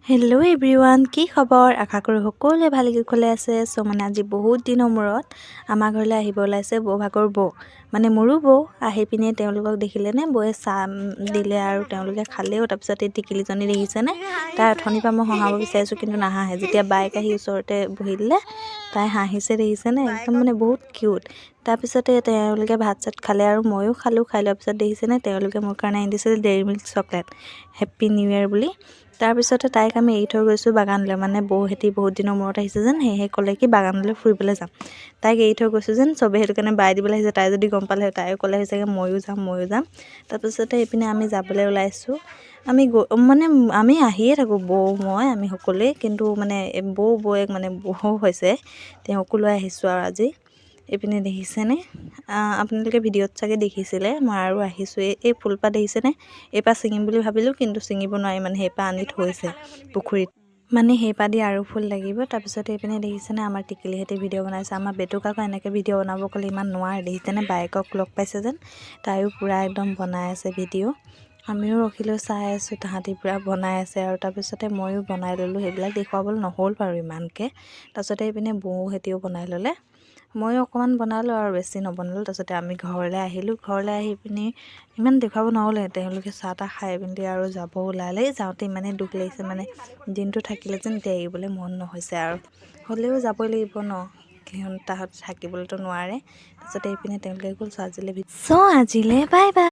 Hello' everyone, কি খবৰ? আশা কৰোঁ সকলোৱে ভালে কুশলে আছে। মানে আজি বহুত দিনৰ মূৰত আমাৰ ঘৰলৈ আহিব ওলাইছে বৌভাগৰ বৌ, মানে মোৰো বৌ। আহি পিনে তেওঁলোকক দেখিলেনে বৌয়ে চাহ দিলে আৰু তেওঁলোকে খালেও। তাৰপিছত এই টিকিলিজনী দেখিছেনে, তাই অথনিৰ পৰা মই হহাব বিচাৰিছোঁ কিন্তু নাহাঁহে। যেতিয়া বাইক আহি ওচৰতে বহি দিলে তাই হাঁহিছে, দেখিছেনে, একদম মানে বহুত কিউট। তাৰপিছতে তেওঁলোকে ভাত চাত খালে আৰু ময়ো খালোঁ। খাই লোৱাৰ পিছত দেখিছেনে তেওঁলোকে মোৰ কাৰণে আনি দিছিল dairy milk chocolate, happy new year বুলি। তাৰপিছতে তাইক আমি এৰি থৈ গৈছোঁ বাগানলৈ, মানে বৌহেঁতি বহুত দিনৰ মূৰত আহিছে যেন, সেয়েহে ক'লে কি বাগানলৈ ফুৰিবলৈ যাম। তাইক এৰি থৈ গৈছোঁ যেন চবেই সেইটো কাৰণে বাই দিবলৈ আহিছে। তাই যদি গম পালে তাইও ক'লে চাগে ময়ো যাম। তাৰপিছতে এইপিনে আমি যাবলৈ ওলাইছোঁ। আমি আহিয়ে থাকোঁ বৌ মই, আমি সকলোৱে, কিন্তু মানে বৌয়েক মানে বৌ হৈছে, তেওঁকো লৈ আহিছোঁ আৰু আজি। এইপিনে দেখিছেনে, আপোনালোকে ভিডিঅ'ত চাগে দেখিছিলে। মই আৰু আহিছোঁ, এই ফুলপাহ দেখিছেনে, এইপাহ ছিঙিম বুলি ভাবিলোঁ কিন্তু ছিঙিব নোৱাৰি, মানে সেইপাহ আনি থৈছে পুখুৰীত, মানে সেইপাহ দি আৰু ফুল লাগিব। তাৰপিছত এইপিনে দেখিছেনে আমাৰ টিকিলিহঁতে ভিডিঅ' বনাইছে। আমাৰ বেটুক আকৌ এনেকৈ ভিডিঅ' বনাব ক'লে ইমান নোৱাৰে, দেখিছেনে বাইকক লগ পাইছে যেন, তাইও পূৰা একদম বনাই আছে ভিডিঅ'। আমিও ৰখিলৈ চাই আছোঁ, তাহাঁতি পূৰা বনাই আছে আৰু। তাৰপিছতে ময়ো বনাই ল'লোঁ, সেইবিলাক দেখুৱাবলৈ নহ'ল বাৰু ইমানকৈ। তাৰপিছতে এইপিনে বৌহেঁতিও বনাই ল'লে, ময়ো অকণমান বনালোঁ আৰু বেছি নবনালোঁ। তাৰপিছতে আমি ঘৰলৈ আহিলোঁ। ঘৰলৈ আহি পিনি ইমান দেখুৱাব নহ'লে, তেওঁলোকে চাহ তাহ খাই পিনি আৰু যাব ওলালে। যাওঁতে ইমানেই দুখ লাগিছে, মানে দিনটো থাকিলে যেন এতিয়া এৰিবলৈ মন নহৈছে আৰু, হ'লেও যাবই লাগিব ন, তাহাঁত থাকিবলৈতো নোৱাৰে। তাৰপিছতে এইপিনে তেওঁলোকে গ'ল। চ' আজিলৈ বাই বাই।